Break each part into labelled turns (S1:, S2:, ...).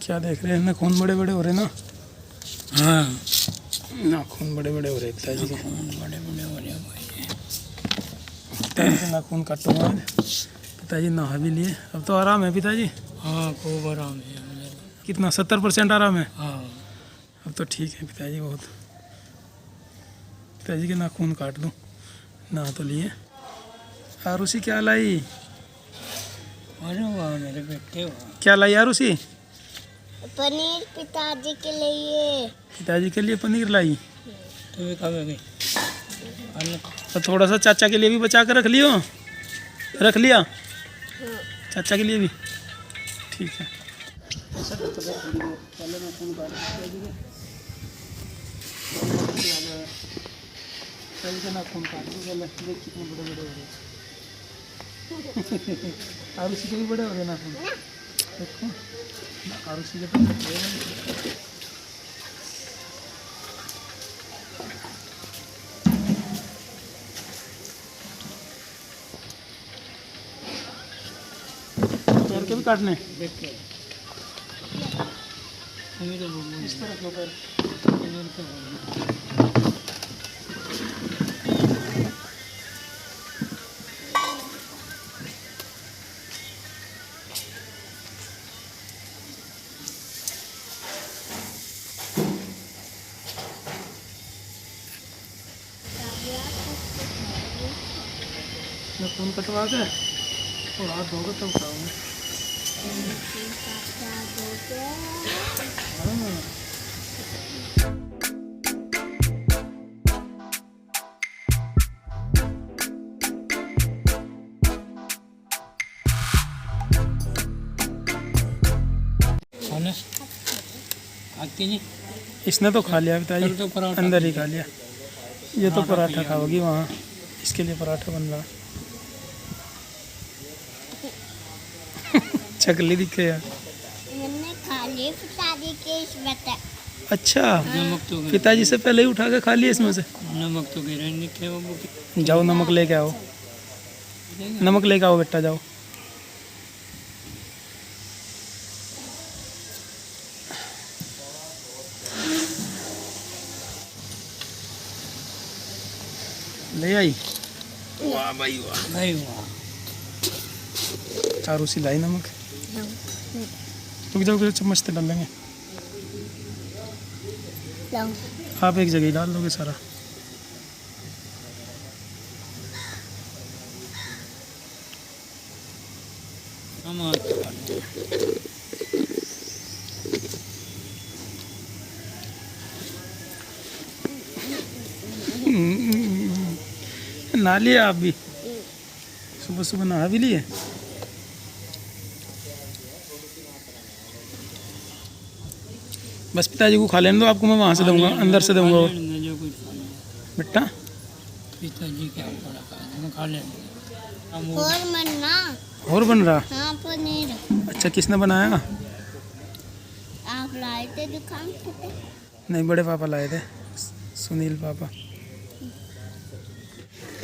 S1: क्या देख रहे हैं? नाखून बड़े बड़े हो रहे ना।
S2: हाँ
S1: नाखून बड़े बड़े हो रहे पिताजी के।
S2: बड़े बड़े हो रहे भाई।
S1: पिताजी के नाखून काटूंगा आज। पिताजी नहा भी लिए, अब तो आराम है पिताजी।
S2: हाँ खूब आराम है मुझे।
S1: कितना 70% आराम है?
S2: हाँ
S1: अब तो ठीक है पिताजी बहुत। पिताजी के नाखून काट दूँ, नहा तो लिए। आरुषि क्या लाई?
S2: अरे वाह मेरे बेटे वाह।
S1: क्या लाई आरुषि?
S3: पनीर पिताजी के लिए।
S1: पिताजी के लिए पनीर लाई।
S2: तो भी खाओगे?
S1: तो थोड़ा सा चाचा के लिए भी बचा कर रख लियो। रख लिया चाचा के लिए भी? ठीक है। आरुषि के भी बड़े हो रहे नाखून। देखो आरुषि के तो पैर के भी काटने। इस तरह के पैर। खून कटवा के और हाथ धोकर तब खाऊंगा।
S2: खाना आती नहीं।
S1: इसने तो खा लिया पिताजी,
S2: चल तो पराठा
S1: अंदर ही खा लिया। ये तो पराठा खाओगी वहाँ, इसके लिए पराठा बन रहा। चकली दिखे यार।
S3: मैंने खा लिए पिताजी के इसमें से।
S1: अच्छा
S2: नमक तो
S1: पिताजी से पहले ही उठा के खा लिए इसमें से।
S2: नमक तो गिरा नहीं थे वो।
S1: जाओ नमक लेके आओ, नमक लेके आओ बेटा जाओ। ले आई। वाह भाई वाह।
S2: भाई वाह।
S1: आरुषि लाई नमक। रुक जाओ चम्मच से डालेंगे। आप एक जगह ही डाल दोगे सारा। नहा लिए आप भी? सुबह सुबह नहा भी लिए? बस पिताजी को खा लेने दो, आपको मैं वहाँ से दूंगा, अंदर से दूंगा बेटा।
S2: पिताजी क्या खा लेंगे।
S3: और बनना।
S1: और बन रहा?
S3: हाँ पनीर।
S1: अच्छा किसने बनाया?
S3: आप लाए थे दुकान से?
S1: नहीं बड़े पापा लाए थे, सुनील पापा।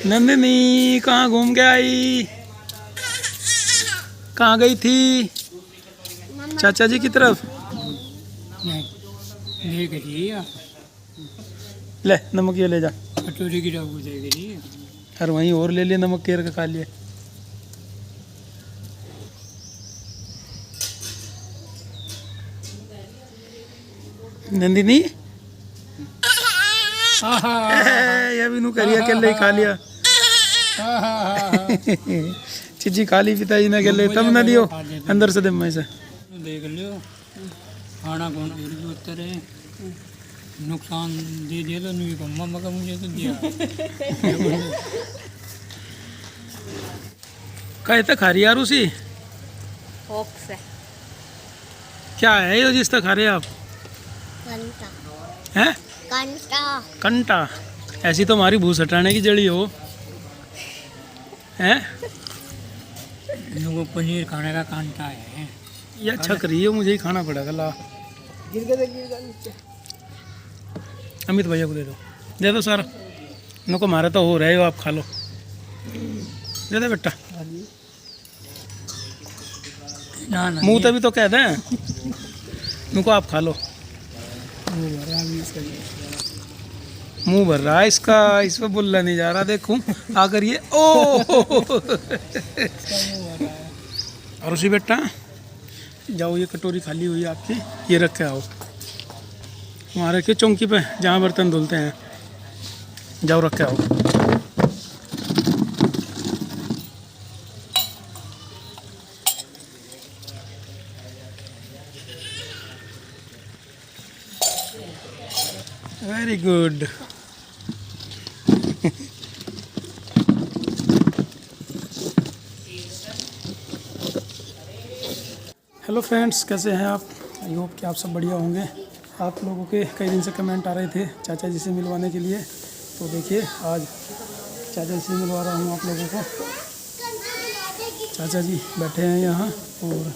S1: नंदिनी कहाँ घूम के आई? कहाँ गई थी? चाचा जी की तरफ।
S2: देख रही है
S1: ले नमक ये ले जा।
S2: कटोरी की डाबू देख रही है।
S1: और वहीं और ले लिए नमक केर का खा लिए। नंदिनी ये भी नू करिए अकेले ही खा लिया। चिज्जी खा ली पिताजी ने अकेले, तब न दियो अंदर से दे मैं से।
S2: देख लियो खाना कौन उत्तर है। नुकसान दे दिया तो नहीं कम मम्मा मुझे तो दिया।
S1: कहते खा रही आरुषि? क्या है ये जिस तक खा रहे आप?
S3: कंटा।
S1: हैं?
S3: कंटा।
S1: कंटा? ऐसी तो हमारी भूस हटाने की जड़ी हो। हैं?
S2: इनको पनीर खाने का कांटा है।
S1: ये छक रही है, मुझे ही खाना पड़ेगा। ला अमित भैया को दे दो सारा। इनको मारे तो हो रहे हो, आप खा लो। दे दे बेटा।
S2: ना ना
S1: मुंह तभी तो कह दें। इनको आप खा लो।
S2: मुँह भर रहा भी इसका
S1: मुंह भर रहा है इसका, इस पर बोलना नहीं जा रहा। देखूं आकर ये ओ
S2: मुँह भर रहा है।
S1: और उसी बेटा जाओ, ये कटोरी खाली हुई है आपकी, ये रख के आओ वहाँ रखिए चौकी पे जहाँ बर्तन धुलते हैं, जाओ रख के आओ। Very good. हेलो फ्रेंड्स, कैसे हैं आप? आई होप कि आप सब बढ़िया होंगे। आप लोगों के कई दिन से कमेंट आ रहे थे चाचा जी से मिलवाने के लिए, तो देखिए आज चाचा जी से मिलवा रहा हूँ आप लोगों को। चाचा जी बैठे हैं यहाँ और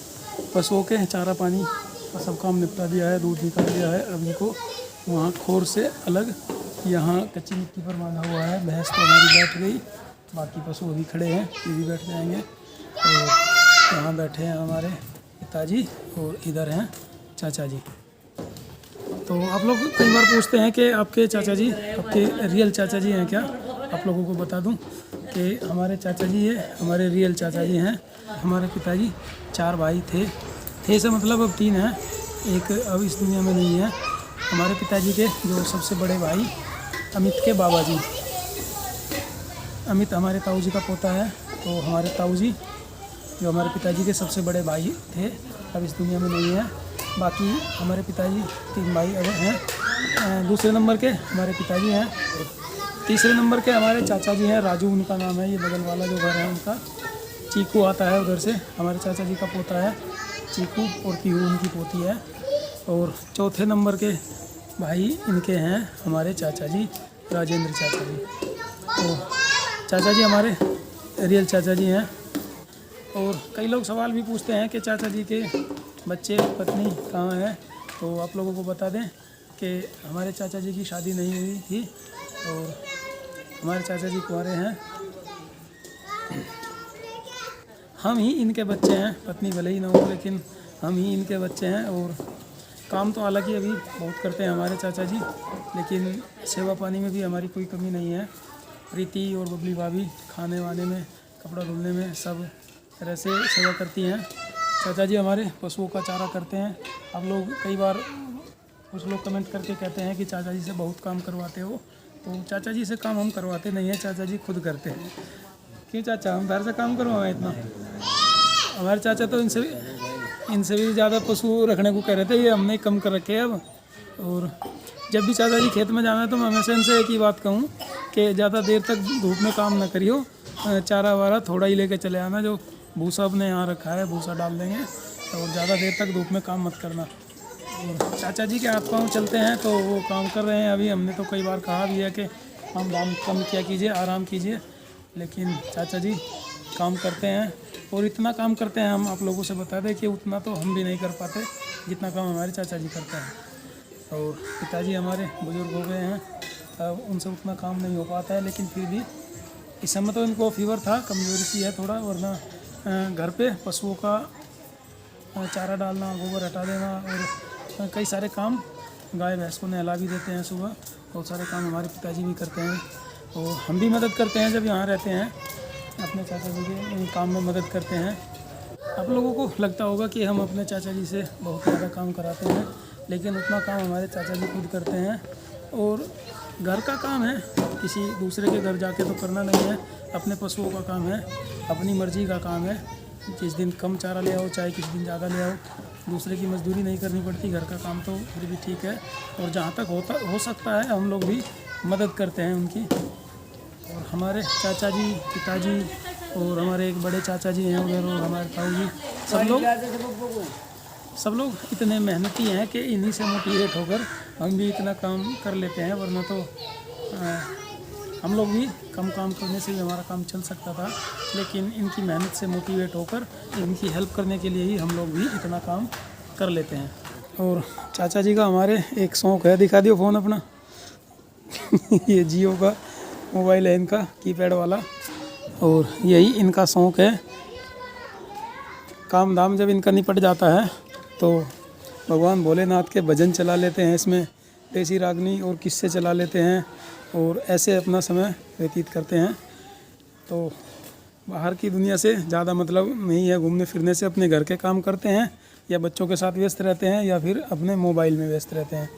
S1: पशुओं के चारा पानी का सब काम निपटा दिया है, दूध निकाल दिया है। अब इनको वहाँ खोर से अलग यहाँ कच्ची मिट्टी पर बांधा हुआ है। भैंस तो हमारी बैठ गई, बाकी पशु अभी खड़े हैं, ये भी बैठ जाएंगे। और यहाँ बैठे हैं हमारे पिताजी और इधर हैं चाचा जी। तो आप लोग कई बार पूछते हैं कि आपके चाचा जी आपके रियल चाचा जी हैं क्या? आप लोगों को बता दूं कि हमारे चाचा जी ये हमारे रियल चाचा जी हैं। हमारे पिताजी 4 भाई थे से मतलब अब 3 हैं, एक अब इस दुनिया में नहीं है। हमारे पिताजी के जो सबसे बड़े भाई अमित के बाबा जी, अमित हमारे ताऊ जी का पोता है। तो हमारे ताऊ जी जो हमारे पिताजी के सबसे बड़े भाई थे अब इस दुनिया में नहीं है। बाकी हमारे पिताजी 3 भाई अब हैं। दूसरे नंबर के हमारे पिताजी हैं। तीसरे नंबर के हमारे चाचा जी हैं, राजू उनका नाम है। ये बगल वाला जो घर है उनका, चीकू आता है उधर से, हमारे चाचा जी का पोता है चीकू, और पीहू उनकी पोती है। और चौथे नंबर के भाई इनके हैं हमारे चाचा जी राजेंद्र चाचा जी। तो चाचा जी हमारे रियल चाचा जी हैं। और कई लोग सवाल भी पूछते हैं कि चाचा जी के बच्चे पत्नी कहाँ हैं। तो आप लोगों को बता दें कि हमारे चाचा जी की शादी नहीं हुई थी और हमारे चाचा जी कुंवारे हैं। हम ही इनके बच्चे हैं, पत्नी भले ही ना हो लेकिन हम ही इनके बच्चे हैं। और काम तो हालांकि अभी बहुत करते हैं हमारे चाचा जी, लेकिन सेवा पानी में भी हमारी कोई कमी नहीं है। प्रीति और बबली भाभी खाने वाने में, कपड़ा धुलने में सब तरह से सेवा करती हैं। चाचा जी हमारे पशुओं का चारा करते हैं। आप लोग कई बार कुछ लोग कमेंट करके कहते हैं कि चाचा जी से बहुत काम करवाते हो, तो चाचा जी से काम हम करवाते नहीं हैं, चाचा जी खुद करते हैं। क्यों चाचा, हम बाहर से काम करवाएं इतना? हमारे चाचा तो इनसे भी ज़्यादा पशु रखने को कह रहे थे, ये हमने कम कर रखे हैं अब। और जब भी चाचा जी खेत में जाना है तो मैं हमेशा इनसे एक ही बात कहूँ कि ज़्यादा देर तक धूप में काम ना करियो, चारा वारा थोड़ा ही लेके चले आना। जो भूसा अपने यहाँ रखा है भूसा डाल देंगे, और ज़्यादा देर तक धूप में काम मत करना। और चाचा जी के हाथ पाँव चलते हैं तो वो काम कर रहे हैं अभी। हमने तो कई बार कहा भी है कि हम दाम कम किया कीजिए, आराम कीजिए, लेकिन चाचा जी काम करते हैं। और इतना काम करते हैं, हम आप लोगों से बता दें कि उतना तो हम भी नहीं कर पाते जितना काम हमारे चाचा जी करते हैं। और पिताजी हमारे बुज़ुर्ग हो गए हैं, अब उनसे उतना काम नहीं हो पाता है, लेकिन फिर भी इस समय तो इनको फीवर था, कमज़ोरी सी है थोड़ा, वरना घर पे पशुओं का चारा डालना, गोबर हटा देना और कई सारे काम, गाय भैंस को नहला भी देते हैं सुबह, बहुत सारे काम हमारे पिताजी भी करते हैं। और हम भी मदद करते हैं जब यहाँ रहते हैं, अपने चाचा जी के काम में मदद करते हैं। आप लोगों को लगता होगा कि हम अपने चाचा जी से बहुत ज़्यादा काम कराते हैं, लेकिन उतना काम हमारे चाचा जी खुद करते हैं। और घर का काम है, किसी दूसरे के घर जाके तो करना नहीं है। अपने पशुओं का काम है, अपनी मर्जी का काम है। जिस दिन कम चारा ले आओ, चाहे किस दिन ज़्यादा ले आओ, दूसरे की मजदूरी नहीं करनी पड़ती। घर का काम तो फिर भी ठीक है, और जहाँ तक हो सकता है हम लोग भी मदद करते हैं उनकी। और हमारे चाचा जी, पिताजी और हमारे एक बड़े चाचा जी हैं उधर, और हमारे ताऊ जी, सब लोग इतने मेहनती हैं कि इन्हीं से मोटिवेट होकर हम भी इतना काम कर लेते हैं। वरना तो हम लोग भी कम काम करने से ही हमारा काम चल सकता था, लेकिन इनकी मेहनत से मोटिवेट होकर इनकी हेल्प करने के लिए ही हम लोग भी इतना काम कर लेते हैं। और चाचा जी का हमारे एक शौक़ है, दिखा दियो फ़ोन अपना ये जियो का मोबाइल है इनका, कीपैड वाला, और यही इनका शौक़ है। काम धाम जब इनका निपट जाता है तो भगवान भोलेनाथ के भजन चला लेते हैं, इसमें देसी रागनी और किस्से चला लेते हैं और ऐसे अपना समय व्यतीत करते हैं। तो बाहर की दुनिया से ज़्यादा मतलब नहीं है घूमने फिरने से, अपने घर के काम करते हैं या बच्चों के साथ व्यस्त रहते हैं या फिर अपने मोबाइल में व्यस्त रहते हैं।